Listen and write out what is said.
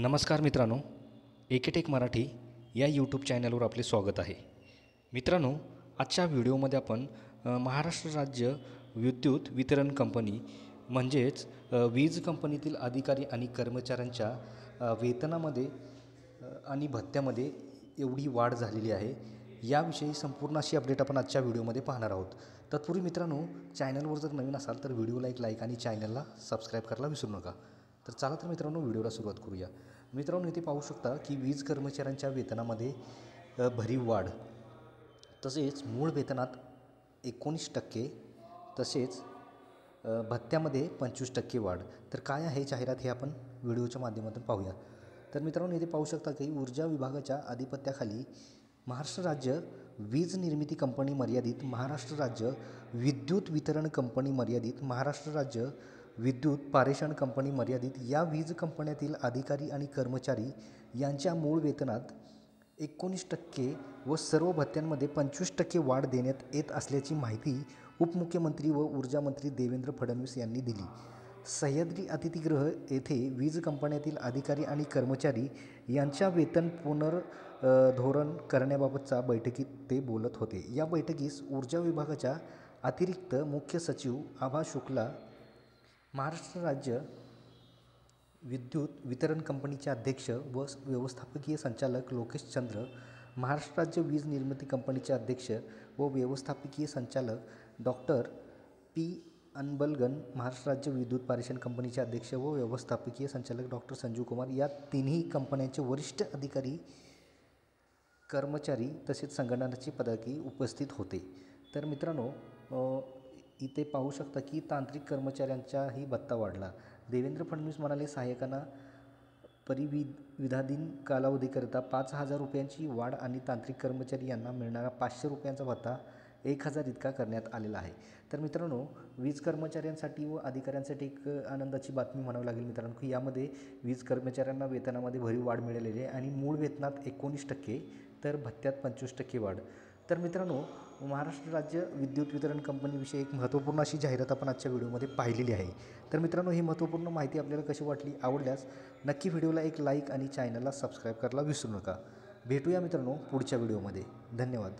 नमस्कार मित्रांनो, एकेटेक मराठी या यूट्यूब चॅनलवर आपले स्वागत आहे. मित्रांनो, आजच्या व्हिडिओमध्ये आपण महाराष्ट्र राज्य विद्युत वितरण कंपनी म्हणजेच वीज कंपनीतील अधिकारी आणि कर्मचाऱ्यांच्या वेतनामध्ये आणि भत्त्यामध्ये एवढी वाढ झालेली आहे, याविषयी संपूर्ण अशी अपडेट आपण आजच्या व्हिडिओमध्ये पाहणार आहोत. तत्पूर्वी मित्रांनो, चॅनलवर जर नवीन असाल तर व्हिडिओला एक लाईक आणि चॅनलला सबस्क्राईब करायला विसरू नका. तर चला तर मित्रांनो, व्हिडिओला सुरुवात करूया. मित्रांनो, इथे पाहू शकता की वीज कर्मचाऱ्यांच्या वेतनामध्ये भरीव वाढ, तसेच मूळ वेतनात 19%, तसेच भत्त्यामध्ये 25% वाढ. तर काय आहे जाहिरात हे आपण व्हिडिओच्या माध्यमातून पाहूया. तर मित्रांनो, इथे पाहू शकता की ऊर्जा विभागाच्या आधिपत्याखाली महाराष्ट्र राज्य वीज निर्मिती कंपनी मर्यादित, महाराष्ट्र राज्य विद्युत वितरण कंपनी मर्यादित, महाराष्ट्र राज्य विद्युत पारेषण कंपनी मर्यादित या वीज कंपन्यातील अधिकारी आणि कर्मचारी यांच्या मूळ वेतनात 19% व सर्व भत्त्यांमध्ये 25% वाढ देण्यात येत असल्याची माहिती उपमुख्यमंत्री व ऊर्जामंत्री देवेंद्र फडणवीस यांनी दिली. सह्याद्री अतिथीगृह येथे वीज कंपन्यातील अधिकारी आणि कर्मचारी यांच्या वेतन पुनर्धोरण करण्याबाबतच्या बैठकीत ते बोलत होते. या बैठकीस ऊर्जा विभागाच्या अतिरिक्त मुख्य सचिव आभा शुक्ला, महाराष्ट्र राज्य विद्युत वितरण कंपनीचे अध्यक्ष व व्यवस्थापकीय संचालक लोकेश चंद्र, महाराष्ट्र राज्य वीज निर्मिती कंपनीचे अध्यक्ष व व्यवस्थापकीय संचालक डॉक्टर पी. अन्बलगन, महाराष्ट्र राज्य विद्युत पारेषण कंपनीचे अध्यक्ष व व्यवस्थापकीय संचालक डॉक्टर संजीव कुमार या तिन्ही कंपन्यांचे वरिष्ठ अधिकारी, कर्मचारी तसेच संघटनाचे पदाधिकारी उपस्थित होते. तर मित्रांनो, इथे पाहू शकता की तांत्रिक कर्मचाऱ्यांचाही भत्ता वाढला. देवेंद्र फडणवीस म्हणाले, सहाय्यकांना परिविधाधीन कालावधीकरिता 5,000 रुपयांची वाढ आणि तांत्रिक कर्मचारी यांना मिळणारा 500 रुपयांचा भत्ता 1,000 इतका करण्यात आलेला आहे. तर मित्रांनो, वीज कर्मचाऱ्यांसाठी व अधिकाऱ्यांसाठी एक आनंदाची बातमी म्हणावी लागेल मित्रांनो, की यामध्ये वीज कर्मचाऱ्यांना वेतनामध्ये भरीव वाढ मिळालेली आहे आणि मूळ वेतनात 19%, तर भत्त्यात 25% वाढ. तर मित्रांनो, महाराष्ट्र राज्य विद्युत वितरण कंपनीविषयी एक महत्त्वपूर्ण अशी जाहिरात आपण आजच्या व्हिडिओमध्ये पाहिलेली आहे. तर मित्रांनो, ही महत्त्वपूर्ण माहिती आपल्याला कशी वाटली, आवडल्यास नक्की व्हिडिओला एक लाईक आणि चॅनलला सबस्क्राईब करायला विसरू नका. भेटूया मित्रांनो पुढच्या व्हिडिओमध्ये. धन्यवाद.